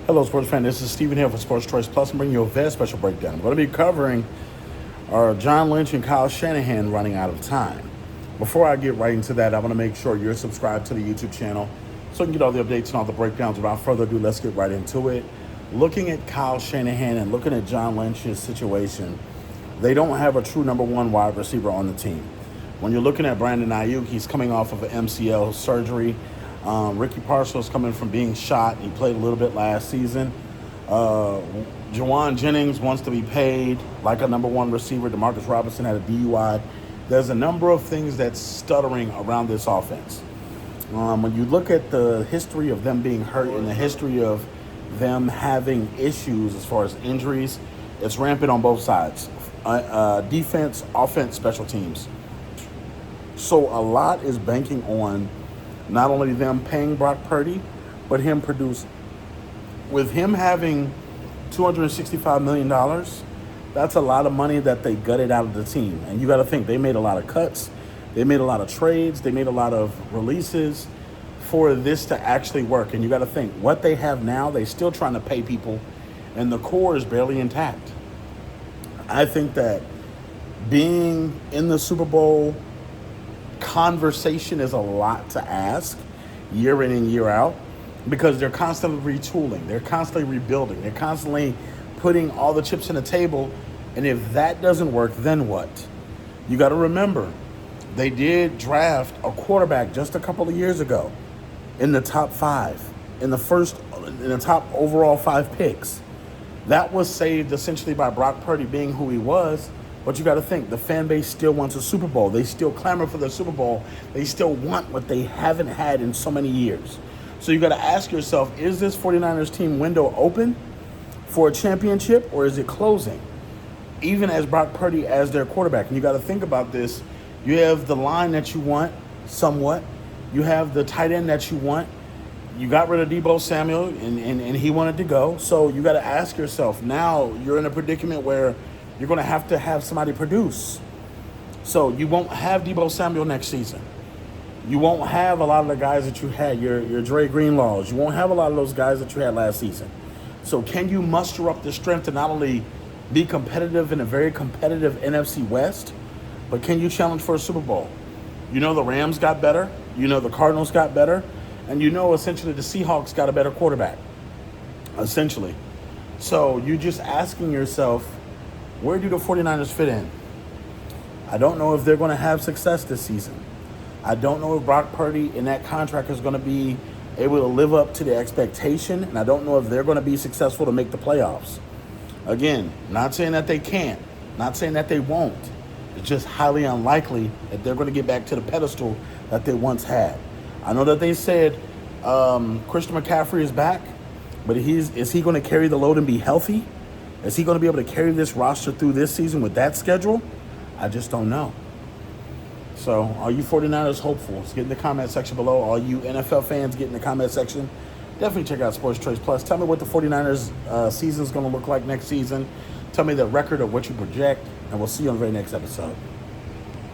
Hello, sports fan. This is Steven here for Sports Choice Plus. I'm bringing you a very special breakdown. I'm going to be covering John Lynch and Kyle Shanahan running out of time. Before I get right into that, I want to make sure you're subscribed to the YouTube channel so you can get all the updates and all the breakdowns. Without further ado, let's get right into it. Looking at Kyle Shanahan and looking at John Lynch's situation, they don't have a true number one wide receiver on the team. When you're looking at Brandon Ayuk, he's coming off of an MCL surgery. Ricky Parcells coming from being shot. He played a little bit last season. Jawan Jennings wants to be paid like a number one receiver. Demarcus Robinson had a DUI. There's a number of things that's stuttering around this offense. When you look at the history of them being hurt and the history of them having issues as far as injuries, it's rampant on both sides. Defense, offense, special teams. So a lot is banking on not only them paying Brock Purdy, but him produce. With him having $265 million, that's a lot of money that they gutted out of the team. And you got to think, they made a lot of cuts. They made a lot of trades. They made a lot of releases for this to actually work. And you got to think, what they have now, they're still trying to pay people, and the core is barely intact. I think that being in the Super Bowl conversation is a lot to ask year in and year out, because they're constantly retooling, they're constantly rebuilding, they're constantly putting all the chips in the table. And if that doesn't work, then what? You got to remember, they did draft a quarterback just a couple of years ago in the top 5, in the top overall 5 picks. That was saved essentially by Brock Purdy being who he was. But you got to think, the fan base still wants a Super Bowl. They still clamor for the Super Bowl. They still want what they haven't had in so many years. So you got to ask yourself, is this 49ers team window open for a championship, or is it closing? Even as Brock Purdy as their quarterback. And you got to think about this. You have the line that you want, somewhat. You have the tight end that you want. You got rid of Deebo Samuel, and he wanted to go. So you got to ask yourself, now you're in a predicament where you're going to have somebody produce. So you won't have Deebo Samuel next season. You won't have a lot of the guys that you had, your Dre Greenlaws. You won't have a lot of those guys that you had last season. So can you muster up the strength to not only be competitive in a very competitive NFC West, but can you challenge for a Super Bowl? You know the Rams got better. You know the Cardinals got better. And you know essentially the Seahawks got a better quarterback, essentially. So you're just asking yourself, where do the 49ers fit in? I don't know if they're going to have success this season. I don't know if Brock Purdy in that contract is going to be able to live up to the expectation, and I don't know if they're going to be successful to make the playoffs. Again, not saying that they can't, not saying that they won't. It's just highly unlikely that they're going to get back to the pedestal that they once had. I know that they said Christian McCaffrey is back, but is he going to carry the load and be healthy? Is he going to be able to carry this roster through this season with that schedule? I just don't know. So, are you 49ers hopefuls? Get in the comment section below. All you NFL fans, get in the comment section. Definitely check out Sports Choice Plus. Tell me what the 49ers season is going to look like next season. Tell me the record of what you project, and we'll see you on the very next episode.